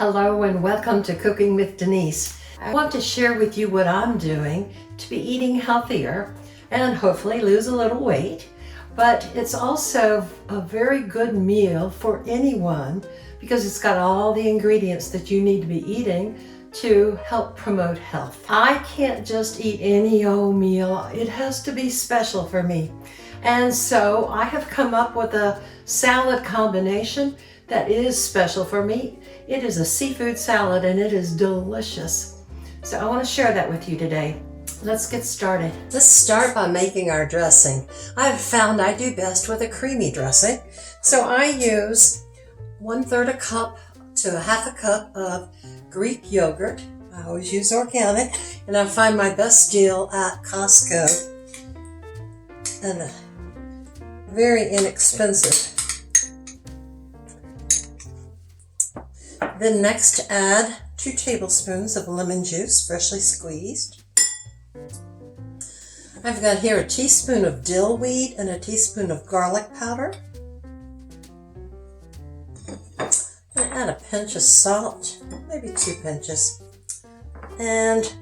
Hello and welcome to Cooking with Denise. I want to share with you what I'm doing to be eating healthier and hopefully lose a little weight. But it's also a very good meal for anyone because it's got all the ingredients that you need to be eating to help promote health. I can't just eat any old meal. It has to be special for me. And so I have come up with a salad combination that is special for me. It is a seafood salad and it is delicious. So I want to share that with you today. Let's get started. Let's start by making our dressing. I've found I do best with a creamy dressing. So I use 1/3 a cup to 1/2 a cup of Greek yogurt. I always use organic and I find my best deal at Costco. And very inexpensive. Then next add 2 tablespoons of lemon juice, freshly squeezed. I've got here a teaspoon of dill weed and a teaspoon of garlic powder. I'm going to add a pinch of salt, maybe 2 pinches. And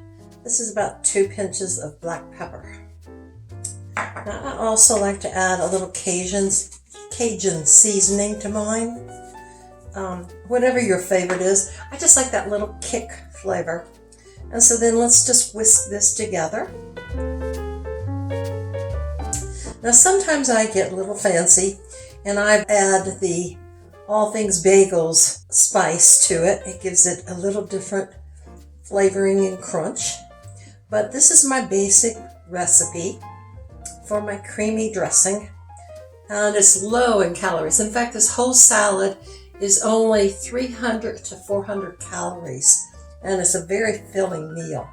this is about 2 pinches of black pepper. Now I also like to add a little Cajun seasoning to mine. Whatever your favorite is. I just like that little kick flavor. And so then let's just whisk this together. Now sometimes I get a little fancy and I add the All Things Bagels spice to it. It gives it a little different flavoring and crunch. But this is my basic recipe for my creamy dressing. And it's low in calories. In fact, this whole salad is only 300 to 400 calories, and it's a very filling meal.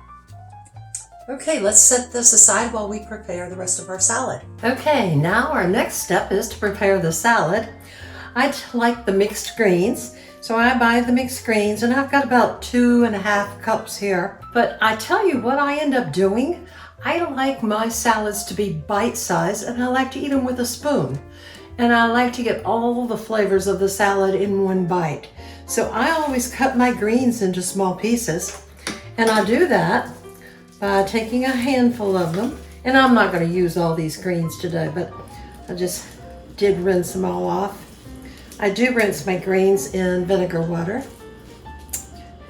Okay, let's set this aside while we prepare the rest of our salad. Okay, now our next step is to prepare the salad. I like the mixed greens, so I buy the mixed greens, and I've got about 2.5 cups here. But I tell you what I end up doing, I like my salads to be bite-sized, and I like to eat them with a spoon. And I like to get all the flavors of the salad in one bite. So I always cut my greens into small pieces. And I do that by taking a handful of them. And I'm not going to use all these greens today, but I just did rinse them all off. I do rinse my greens in vinegar water.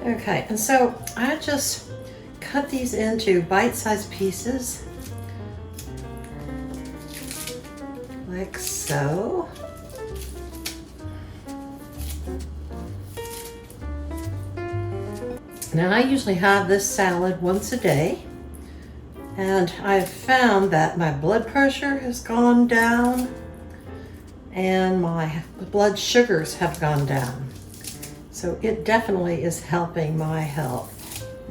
Okay, and so I just cut these into bite-sized pieces. Like so. Now I usually have this salad once a day, and I've found that my blood pressure has gone down and my blood sugars have gone down. So it definitely is helping my health.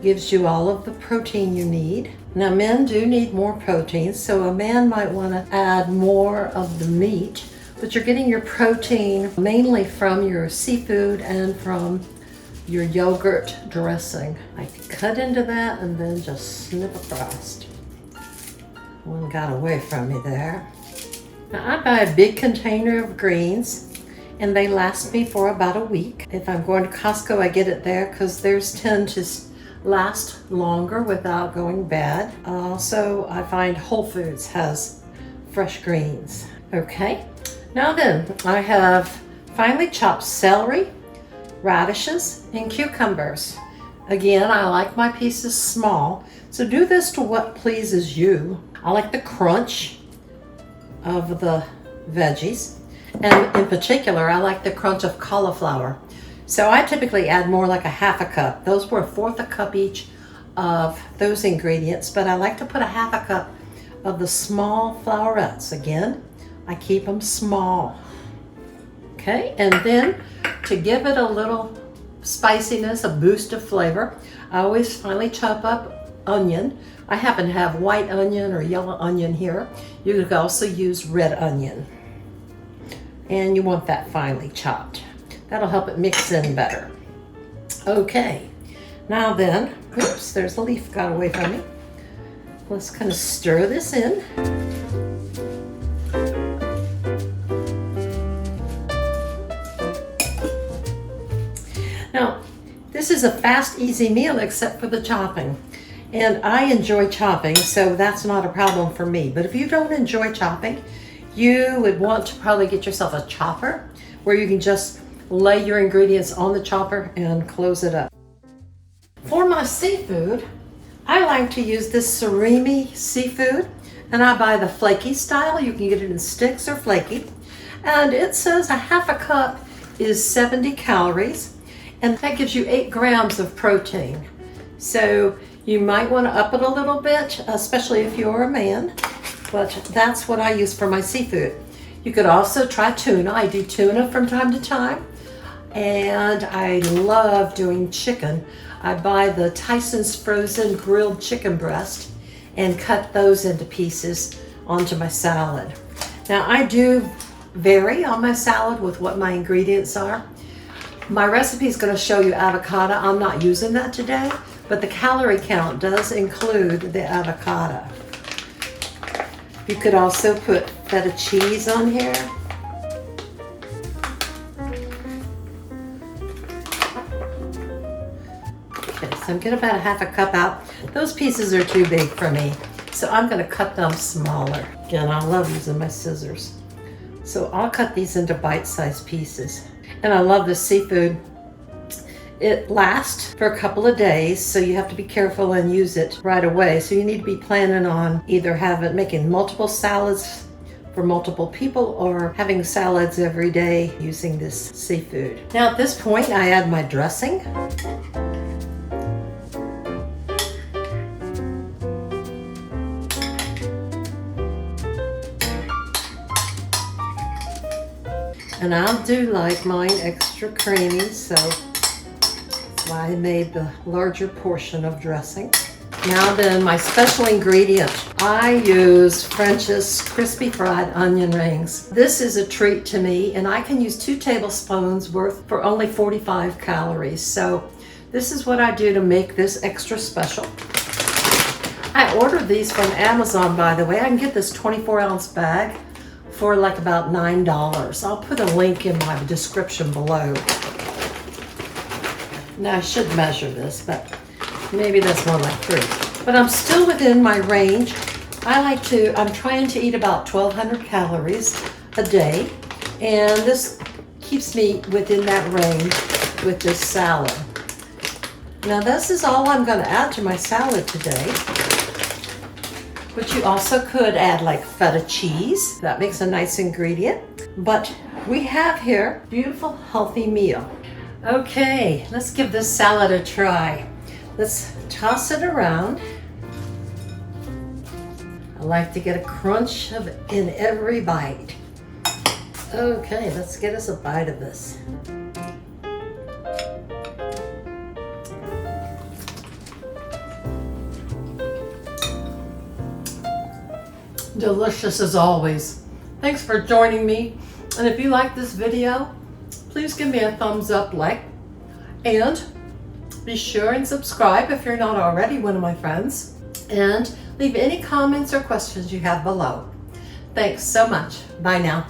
Gives you all of the protein you need. Now men do need more protein, so a man might want to add more of the meat, but you're getting your protein mainly from your seafood and from your yogurt dressing. I cut into that and then just snip across. One got away from me there. Now I buy a big container of greens and they last me for about a week. If I'm going to Costco, I get it there because theirs tend to last longer without going bad. Also, I find Whole Foods has fresh greens. Okay, now then, I have finely chopped celery, radishes, and cucumbers. Again, I like my pieces small, so do this to what pleases you. I like the crunch of the veggies, and in particular, I like the crunch of cauliflower. So I typically add more like 1/2 a cup. Those were 1/4 a cup each of those ingredients, but I like to put 1/2 a cup of the small flowerets. Again, I keep them small. Okay, and then to give it a little spiciness, a boost of flavor, I always finely chop up onion. I happen to have white onion or yellow onion here. You could also use red onion. And you want that finely chopped. That'll help it mix in better. Okay, now then, oops, there's a leaf got away from me. Let's kind of stir this in. Now, This is a fast, easy meal except for the chopping. And I enjoy chopping, so that's not a problem for me. But if you don't enjoy chopping, you would want to probably get yourself a chopper where you can just lay your ingredients on the chopper and close it up. For my seafood, I like to use this Surimi seafood, and I buy the flaky style. You can get it in sticks or flaky. And it says a half a cup is 70 calories, and that gives you 8 grams of protein. So you might want to up it a little bit, especially if you're a man, but that's what I use for my seafood. You could also try tuna. I do tuna from time to time, and I love doing chicken. I buy the Tyson's frozen grilled chicken breast and cut those into pieces onto my salad. Now I do vary on my salad with what my ingredients are. My recipe is going to show you avocado. I'm not using that today, but the calorie count does include the avocado. You could also put feta cheese on here. Okay, so I'm getting about a half a cup out. Those pieces are too big for me, so I'm going to cut them smaller. Again, I love using my scissors. So I'll cut these into bite-sized pieces. And I love this seafood. It lasts for a couple of days, so you have to be careful and use it right away. So you need to be planning on either making multiple salads for multiple people or having salads every day using this seafood. Now at this point, I add my dressing. And I'll do like mine extra creamy, so that's why I made the larger portion of dressing. Now then, my special ingredient. I use French's crispy fried onion rings. This is a treat to me, and I can use 2 tablespoons worth for only 45 calories. So this is what I do to make this extra special. I ordered these from Amazon, by the way. I can get this 24-ounce bag for like about $9. I'll put a link in my description below. Now I should measure this, but maybe that's more like 3. But I'm still within my range. I'm trying to eat about 1,200 calories a day, and this keeps me within that range with this salad. Now this is all I'm going to add to my salad today. But you also could add like feta cheese. That makes a nice ingredient. But we have here a beautiful, healthy meal. Okay, let's give this salad a try. Let's toss it around. I like to get a crunch in every bite. Okay, let's get us a bite of this. Delicious as always. Thanks for joining me. And if you like this video, please give me a thumbs up, and be sure and subscribe if you're not already one of my friends, and leave any comments or questions you have below. Thanks so much. Bye now.